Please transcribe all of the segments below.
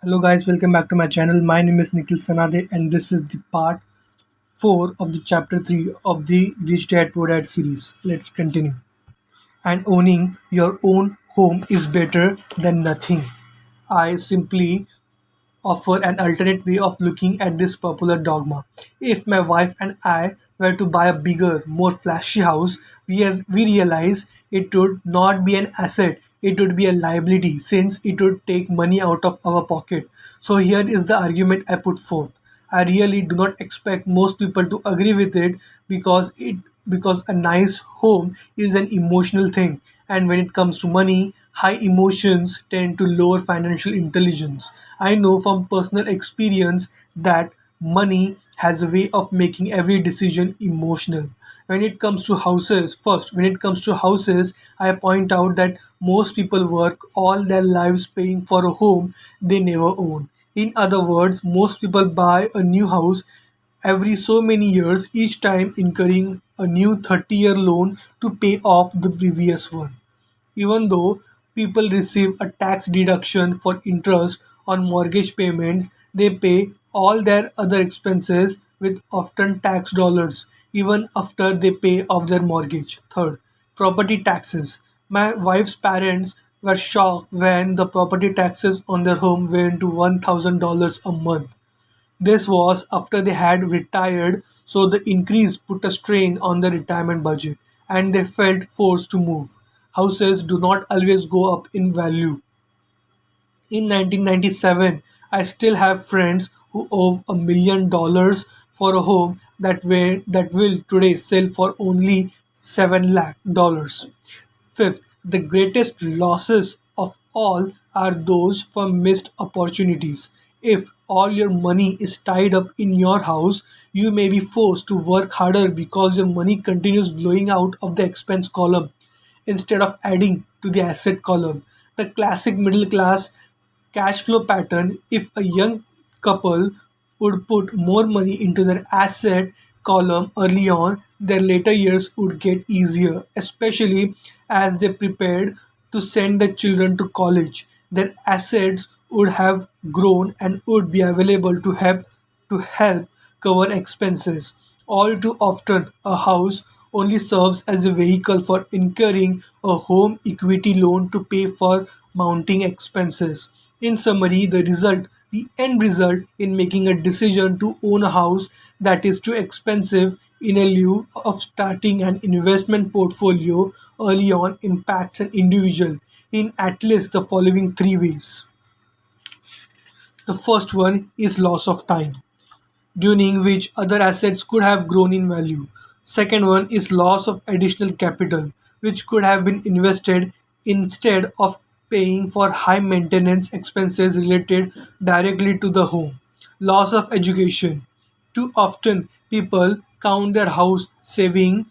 Hello guys, welcome back to my channel. My name is Nikhil Sanade and this is the part 4 of the chapter 3 of the Richdadpoordad series. Let's continue. And owning your own home is better than nothing. I simply offer an alternate way of looking at this popular dogma. If my wife and I were to buy a bigger, more flashy house, we realize it would not be an asset, it would be a liability since it would take money out of our pocket. So here is the argument I put forth. I really do not expect most people to agree with it because a nice home is an emotional thing, and when it comes to money, high emotions tend to lower financial intelligence. I know from personal experience that money has a way of making every decision emotional. When it comes to houses, I point out that most people work all their lives paying for a home they never own. In other words, most people buy a new house every so many years, each time incurring a new 30-year loan to pay off the previous one. Even though people receive a tax deduction for interest on mortgage payments, they pay all their other expenses with often tax dollars even after they pay off their mortgage. Third, property taxes. My wife's parents were shocked when the property taxes on their home went to $1,000 a month. This was after they had retired, so the increase put a strain on the retirement budget and they felt forced to move. Houses do not always go up in value. In 1997, I still have friends who owe $1 million for a home that will today sell for only 7 lakh dollars. Fifth, the greatest losses of all are those from missed opportunities. If all your money is tied up in your house, you may be forced to work harder because your money continues blowing out of the expense column instead of adding to the asset column. The classic middle class cash flow pattern: if a young couple would put more money into their asset column early on, their later years would get easier, especially as they prepared to send their children to college. Their assets would have grown and would be available to help cover expenses. All too often, a house only serves as a vehicle for incurring a home equity loan to pay for mounting expenses. In summary, the end result in making a decision to own a house that is too expensive in a lieu of starting an investment portfolio early on impacts an individual in at least the following three ways. The first one is loss of time, during which other assets could have grown in value. Second one is loss of additional capital, which could have been invested instead of paying for high maintenance expenses related directly to the home. Loss of education. Too often, people count their house savings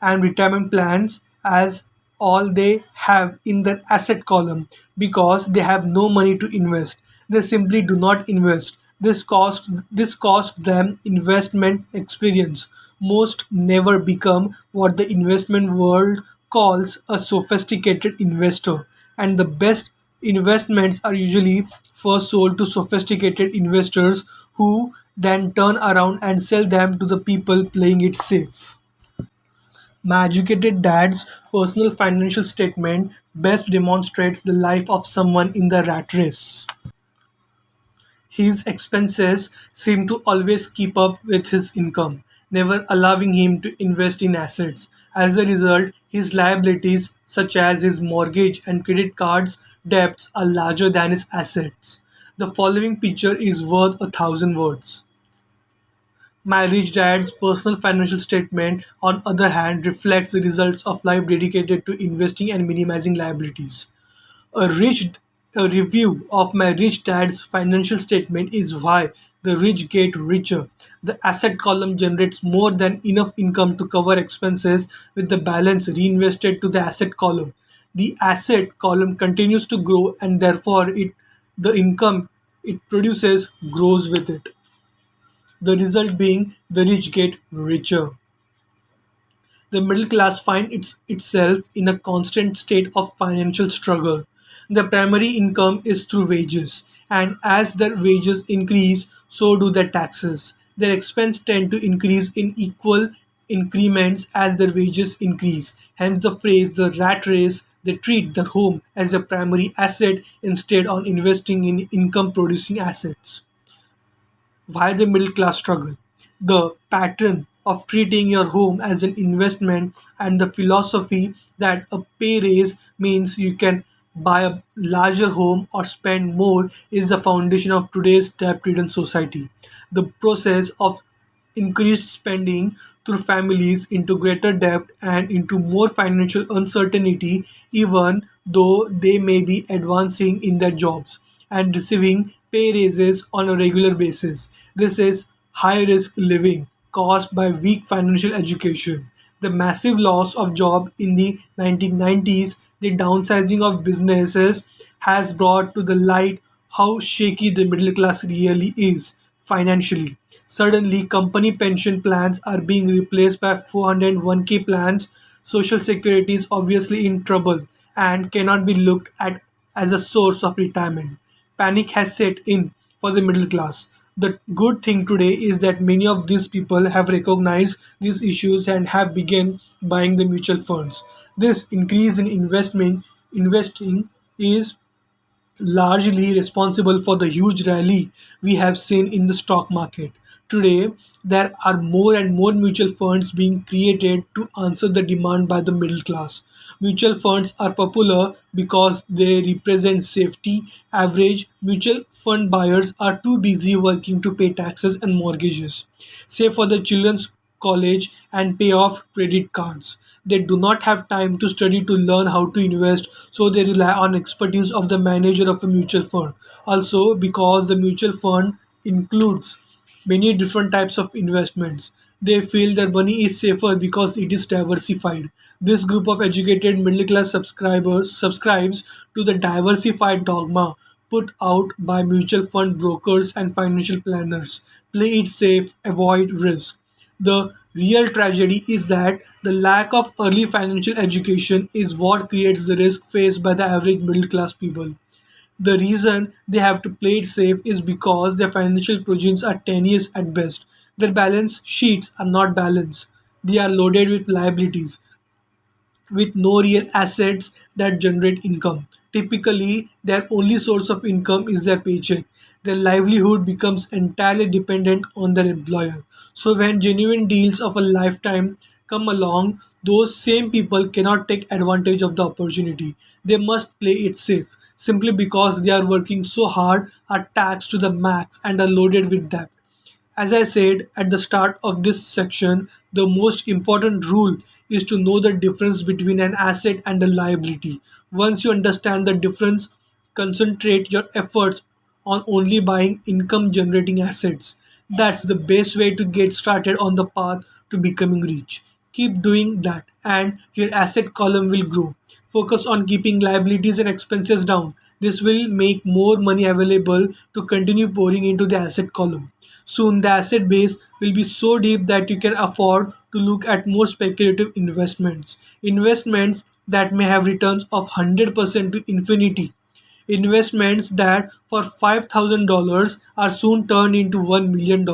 and retirement plans as all they have in their asset column because they have no money to invest. They simply do not invest. This cost them investment experience. Most never become what the investment world calls a sophisticated investor, and the best investments are usually first sold to sophisticated investors who then turn around and sell them to the people playing it safe. My educated dad's personal financial statement best demonstrates the life of someone in the rat race. His expenses seem to always keep up with his income, never allowing him to invest in assets. As a result, his liabilities, such as his mortgage and credit cards debts, are larger than his assets. The following picture is worth 1,000 words. My rich dad's personal financial statement, on other hand, reflects the results of life dedicated to investing and minimizing liabilities. A rich a review of my rich dad's financial statement is why the rich get richer. The asset column generates more than enough income to cover expenses with the balance reinvested to the asset column. The asset column continues to grow and therefore the income it produces grows with it. The result being the rich get richer. The middle class finds itself in a constant state of financial struggle. The primary income is through wages, and as their wages increase, so do their taxes. Their expense tend to increase in equal increments as their wages increase. Hence the phrase the rat race. They treat their home as a primary asset instead of investing in income producing assets. Why the middle class struggle? The pattern of treating your home as an investment and the philosophy that a pay raise means you can buy a larger home or spend more is the foundation of today's debt ridden society. The process of increased spending through families into greater debt and into more financial uncertainty, even though they may be advancing in their jobs and receiving pay raises on a regular basis. This is high risk living caused by weak financial education. The massive loss of job in the 1990s, the downsizing of businesses has brought to the light how shaky the middle class really is financially. Suddenly, company pension plans are being replaced by 401k plans. Social security is obviously in trouble and cannot be looked at as a source of retirement. Panic has set in for the middle class. The good thing today is that many of these people have recognized these issues and have begun buying the mutual funds. This increase in investment investing is largely responsible for the huge rally we have seen in the stock market. Today, there are more and more mutual funds being created to answer the demand by the middle class. Mutual funds are popular because they represent safety. Average mutual fund buyers are too busy working to pay taxes and mortgages, save for the children's college, and pay off credit cards. They do not have time to study to learn how to invest, so they rely on expertise of the manager of a mutual fund. Also, because the mutual fund includes many different types of investments, they feel their money is safer because it is diversified. This group of educated middle class subscribers subscribes to the diversified dogma put out by mutual fund brokers and financial planners. Play it safe, avoid risk. The real tragedy is that the lack of early financial education is what creates the risk faced by the average middle class people. The reason they have to play it safe is because their financial projections are tenuous at best. Their balance sheets are not balanced. They are loaded with liabilities with no real assets that generate income. Typically, their only source of income is their paycheck. Their livelihood becomes entirely dependent on their employer. So, when genuine deals of a lifetime come along, those same people cannot take advantage of the opportunity. They must play it safe simply because they are working so hard, are taxed to the max, and are loaded with debt. As I said at the start of this section, the most important rule is to know the difference between an asset and a liability. Once you understand the difference, concentrate your efforts on only buying income generating assets. That's the best way to get started on the path to becoming rich. Keep doing that, and your asset column will grow. Focus on keeping liabilities and expenses down. This will make more money available to continue pouring into the asset column. Soon, the asset base will be so deep that you can afford to look at more speculative investments. Investments that may have returns of 100% to infinity. Investments that for $5,000 are soon turned into $1 million.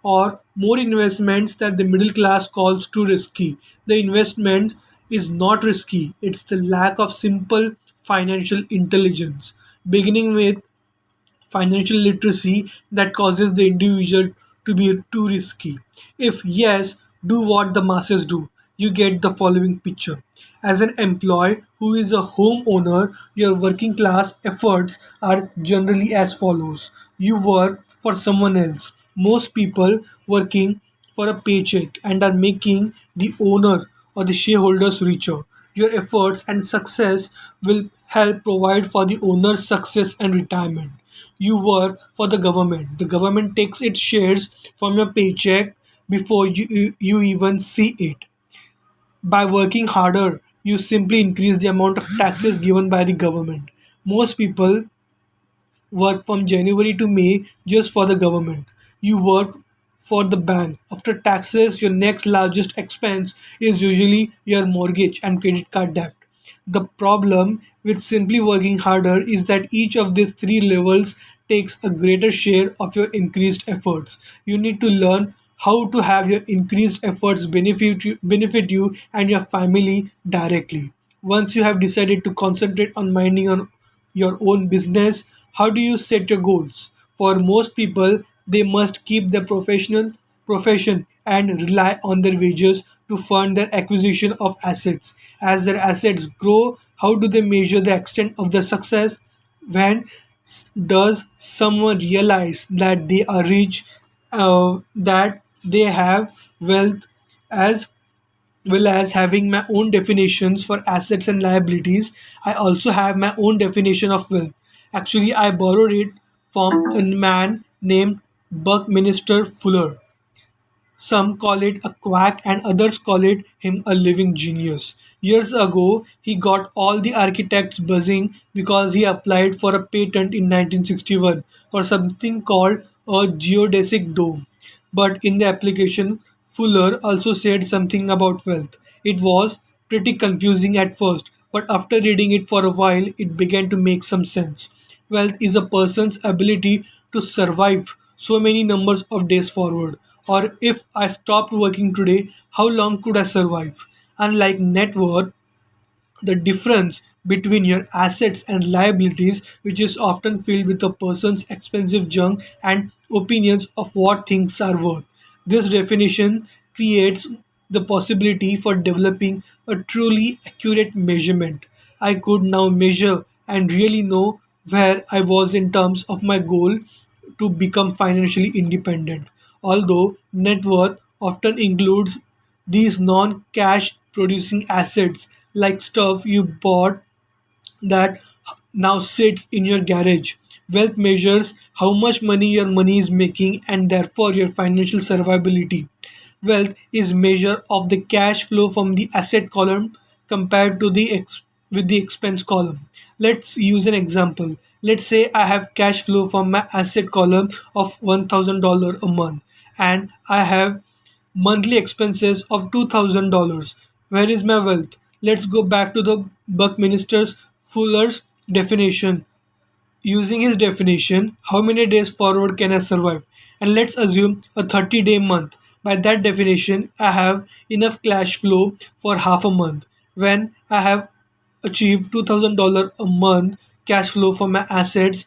Or more investments that the middle class calls too risky. The investment is not risky, it's the lack of simple financial intelligence. Beginning with financial literacy that causes the individual to be too risky? If yes, do what the masses do. You get the following picture. As an employee who is a homeowner, your working class efforts are generally as follows. You work for someone else. Most people working for a paycheck and are making the owner or the shareholders richer. Your efforts and success will help provide for the owner's success and retirement. You work for the government. The government takes its shares from your paycheck before you even see it. By working harder, you simply increase the amount of taxes given by the government. Most people work from January to May just for the government. You work for the bank. After taxes, your next largest expense is usually your mortgage and credit card debt. The problem with simply working harder is that each of these three levels takes a greater share of your increased efforts. You need to learn how to have your increased efforts benefit you and your family directly. Once you have decided to concentrate on minding on your own business, how do you set your goals? For most people, they must keep their professional profession and rely on their wages to fund their acquisition of assets. As their assets grow, how do they measure the extent of their success? When does someone realize that they are rich, that they have wealth, as well as having my own definitions for assets and liabilities? I also have my own definition of wealth. Actually, I borrowed it from a man named Buckminster Fuller. Some call it a quack and others call it him a living genius. Years ago, he got all the architects buzzing because he applied for a patent in 1961 for something called a geodesic dome. But in the application, Fuller also said something about wealth. It was pretty confusing at first, but after reading it for a while, it began to make some sense. Wealth is a person's ability to survive so many numbers of days forward. Or if I stopped working today, how long could I survive? Unlike net worth, the difference between your assets and liabilities, which is often filled with a person's expensive junk and opinions of what things are worth. This definition creates the possibility for developing a truly accurate measurement. I could now measure and really know where I was in terms of my goal to become financially independent. Although net worth often includes these non cash producing assets like stuff you bought that now sits in your garage. Wealth measures how much money your money is making and therefore your financial survivability. Wealth is measure of the cash flow from the asset column compared to with the expense column. Let's use an example. Let's say I have cash flow from my asset column of $1,000 a month and I have monthly expenses of $2,000. Where is my wealth? Let's go back to the Buckminster's Fuller's definition. Using his definition, how many days forward can I survive? And let's assume a 30-day month. By that definition, I have enough cash flow for half a month. When I have achieved $2,000 a month cash flow for my assets,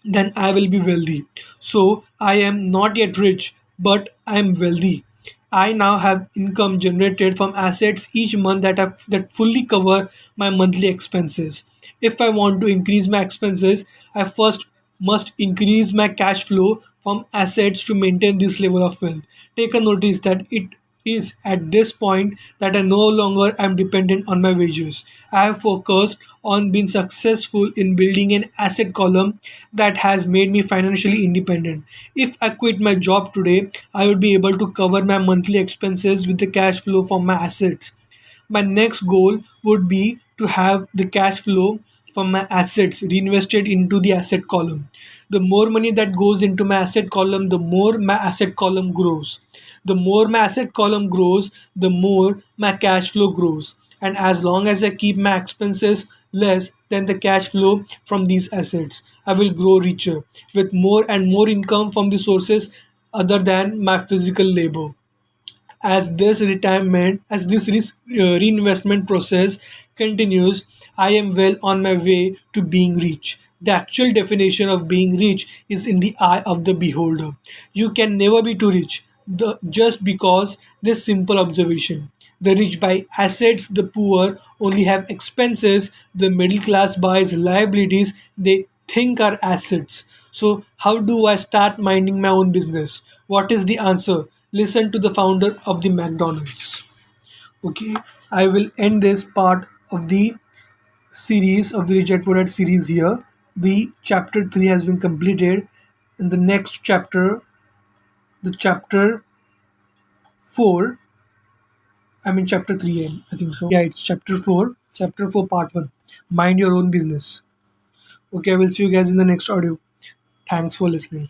then I will be wealthy. So I am not yet rich, but I am wealthy. I now have income generated from assets each month that fully cover my monthly expenses. If I want to increase my expenses, I first must increase my cash flow from assets to maintain this level of wealth. Take a notice that it is at this point that I no longer am dependent on my wages. I have focused on being successful in building an asset column that has made me financially independent. If I quit my job today, I would be able to cover my monthly expenses with the cash flow from my assets. My next goal would be to have the cash flow from my assets reinvested into the asset column. The more money that goes into my asset column, the more my asset column grows. The more my asset column grows, the more my cash flow grows. And as long as I keep my expenses less than the cash flow from these assets, I will grow richer with more and more income from the sources other than my physical labor. As this reinvestment process continues, I am well on my way to being rich. The actual definition of being rich is in the eye of the beholder. You can never be too rich, just because this simple observation. The rich buy assets, the poor only have expenses, the middle class buys liabilities they think are assets. So, how do I start minding my own business? What is the answer? Listen to the founder of the McDonald's. Okay, I will end this part of the series of the Richdadpoordad series here. The chapter 3 has been completed. In the next chapter, the chapter 4, I mean chapter 3, I think so. Yeah, it's chapter 4. Chapter 4, part 1. Mind your own business. Okay, I will see you guys in the next audio. Thanks for listening.